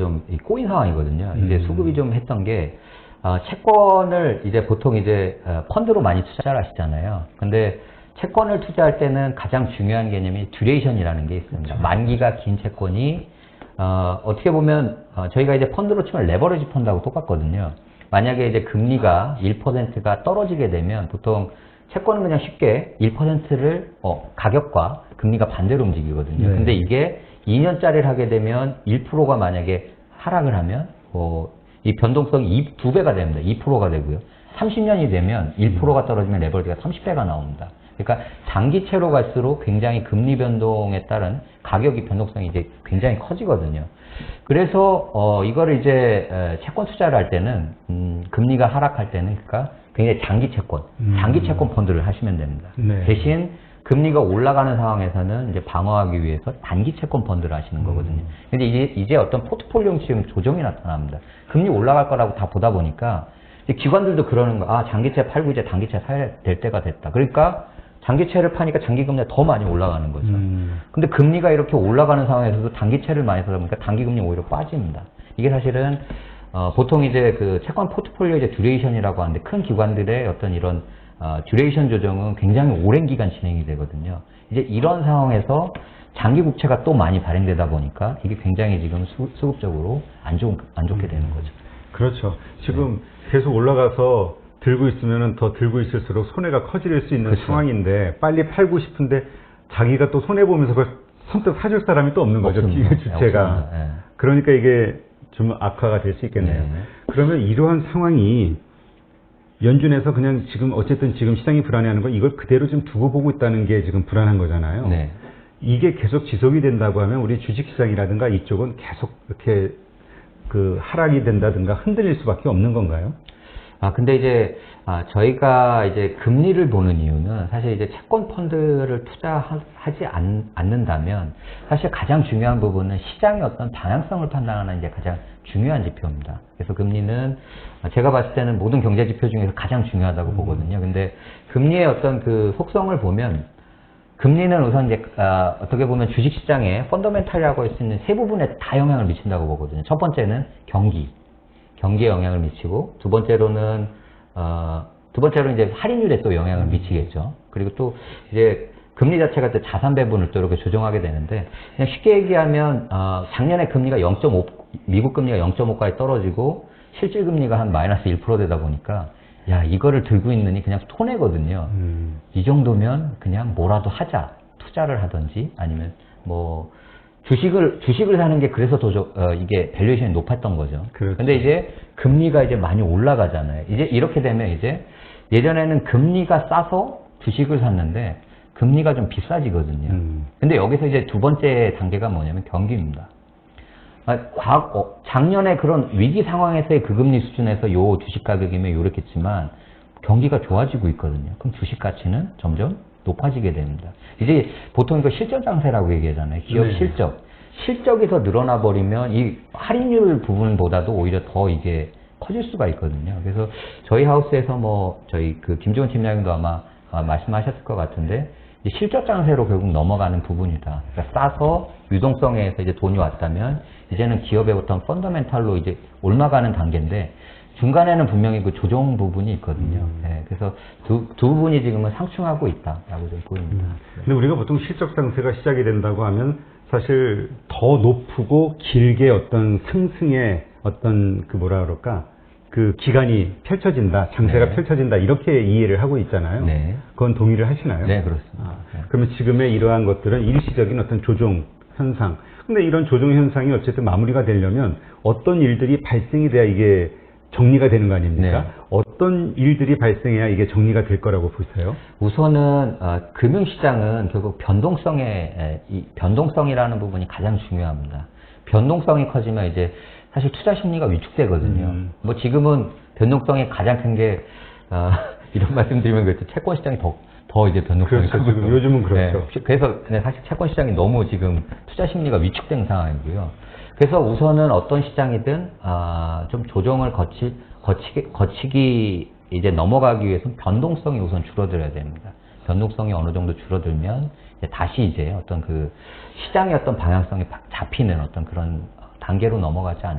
좀 꼬인 상황이거든요. 이제 수급이 좀 했던 게 채권을 이제 보통 이제 펀드로 많이 투자를 하시잖아요. 근데 채권을 투자할 때는 가장 중요한 개념이 듀레이션이라는 게 있습니다. 그렇죠. 만기가 긴 채권이 어떻게 보면 저희가 이제 펀드로 치면 레버리지 펀드하고 똑같거든요. 만약에 이제 금리가 1%가 떨어지게 되면 보통 채권은 그냥 쉽게 1%를 가격과 금리가 반대로 움직이거든요. 네. 근데 이게 2년짜리를 하게 되면 1%가 만약에 하락을 하면 이 변동성이 2배가 됩니다. 2%가 되고요. 30년이 되면 1%가 떨어지면 레버리지가 30배가 나옵니다. 그러니까 장기채로 갈수록 굉장히 금리 변동에 따른 가격이 변동성이 이제 굉장히 커지거든요. 그래서 이거를 이제 채권 투자를 할 때는 금리가 하락할 때는 그러니까 굉장히 장기 채권 펀드를 하시면 됩니다. 네. 대신 금리가 올라가는 상황에서는 이제 방어하기 위해서 단기 채권 펀드를 하시는 거거든요. 근데 이제 어떤 포트폴리오 지금 조정이 나타납니다. 금리 올라갈 거라고 다 보다 보니까 이제 기관들도 그러는 거, 장기채 팔고 이제 단기채 사야 될 때가 됐다. 그러니까 장기채를 파니까 장기금리가 더 많이 올라가는 거죠. 근데 금리가 이렇게 올라가는 상황에서도 단기채를 많이 사다 보니까 단기금리 오히려 빠집니다. 이게 사실은 보통 이제 그 채권 포트폴리오 이제 듀레이션이라고 하는데 큰 기관들의 어떤 이런 듀레이션 조정은 굉장히 오랜 기간 진행이 되거든요. 이제 이런 상황에서 장기 국채가 또 많이 발행되다 보니까 이게 굉장히 지금 수급적으로 안 좋게 되는 거죠. 그렇죠. 지금 계속 올라가서 들고 있으면 더 들고 있을수록 손해가 커질 수 있는 그렇죠. 상황인데 빨리 팔고 싶은데 자기가 또 손해 보면서 그걸 선뜻 사줄 사람이 또 없는 거죠. 없습니다. 주체가. 없습니다. 네. 그러니까 이게 좀 악화가 될 수 있겠네요. 네. 그러면 이러한 상황이 연준에서 그냥 지금 어쨌든 지금 시장이 불안해하는 거 이걸 그대로 좀 두고 보고 있다는 게 지금 불안한 거잖아요. 네. 이게 계속 지속이 된다고 하면 우리 주식시장이라든가 이쪽은 계속 이렇게 그 하락이 된다든가 흔들릴 수밖에 없는 건가요? 근데 이제 저희가 이제 금리를 보는 이유는 사실 이제 채권 펀드를 투자하지 않는다면 사실 가장 중요한 부분은 시장의 어떤 방향성을 판단하는 이제 가장 중요한 지표입니다. 그래서 금리는 제가 봤을 때는 모든 경제 지표 중에서 가장 중요하다고 보거든요. 근데 금리의 어떤 그 속성을 보면 금리는 우선 이제 어떻게 보면 주식시장에 펀더멘탈이라고 할 수 있는 세 부분에 다 영향을 미친다고 보거든요. 첫 번째는 경기에 영향을 미치고 두 번째로는 이제 할인율에 또 영향을 미치겠죠. 그리고 또 이제 금리 자체가 또 자산 배분을 또 이렇게 조정하게 되는데 그냥 쉽게 얘기하면 작년에 금리가 0.5 미국 금리가 0.5까지 떨어지고 실질 금리가 한 마이너스 1% 되다 보니까 야 이거를 들고 있느니 그냥 손해거든요. 이 정도면 그냥 뭐라도 하자 투자를 하든지 아니면 뭐 주식을 사는 게 그래서 이게 밸류에이션이 높았던 거죠. 그렇죠. 근데 이제 금리가 이제 많이 올라가잖아요. 이제 이렇게 되면 이제 예전에는 금리가 싸서 주식을 샀는데 금리가 좀 비싸지거든요. 근데 여기서 이제 두 번째 단계가 뭐냐면 경기입니다. 작년에 그런 위기 상황에서의 그 금리 수준에서 요 주식 가격이면 요렇겠지만 경기가 좋아지고 있거든요. 그럼 주식 가치는 점점 높아지게 됩니다. 이제 보통 이거 실적 장세라고 얘기하잖아요. 기업 네. 실적이 더 늘어나 버리면 이 할인율 부분보다도 오히려 더 이게 커질 수가 있거든요. 그래서 저희 하우스에서 뭐 저희 그 김지원 팀장님도 아마 말씀하셨을 것 같은데 이제 실적 장세로 결국 넘어가는 부분이다. 그러니까 싸서 유동성에 의해서 이제 돈이 왔다면 이제는 기업의 어떤 펀더멘탈로 이제 올라가는 단계인데 중간에는 분명히 그 조정 부분이 있거든요. 네, 그래서 두 부분이 지금은 상충하고 있다라고 좀 보입니다. 근데 우리가 보통 실적 상세가 시작이 된다고 하면 사실 더 높고 길게 어떤 상승의 어떤 그 뭐라 그럴까 그 기간이 펼쳐진다, 장세가 네. 펼쳐진다 이렇게 이해를 하고 있잖아요. 네. 그건 동의를 하시나요? 네, 그렇습니다. 네. 그러면 지금의 이러한 것들은 일시적인 어떤 조정 현상. 근데 이런 조정 현상이 어쨌든 마무리가 되려면 어떤 일들이 발생이 돼야 이게 정리가 되는 거 아닙니까? 네. 어떤 일들이 발생해야 이게 정리가 될 거라고 보세요? 우선은 금융시장은 결국 변동성이라는 부분이 가장 중요합니다. 변동성이 커지면 이제 사실 투자 심리가 위축되거든요. 뭐 지금은 변동성이 가장 큰 게 이런 말씀드리면 그렇죠. 채권 시장이 더 이제 변동성이 그렇죠. 크고요. 지금 요즘은 그렇죠. 네, 그래서 사실 채권 시장이 너무 지금 투자 심리가 위축된 상황이고요. 그래서 우선은 어떤 시장이든 좀 조정을 거치기 이제 넘어가기 위해서는 변동성이 우선 줄어들어야 됩니다. 변동성이 어느 정도 줄어들면 이제 다시 이제 어떤 그 시장의 어떤 방향성이 잡히는 어떤 그런 단계로 넘어가지 않을까.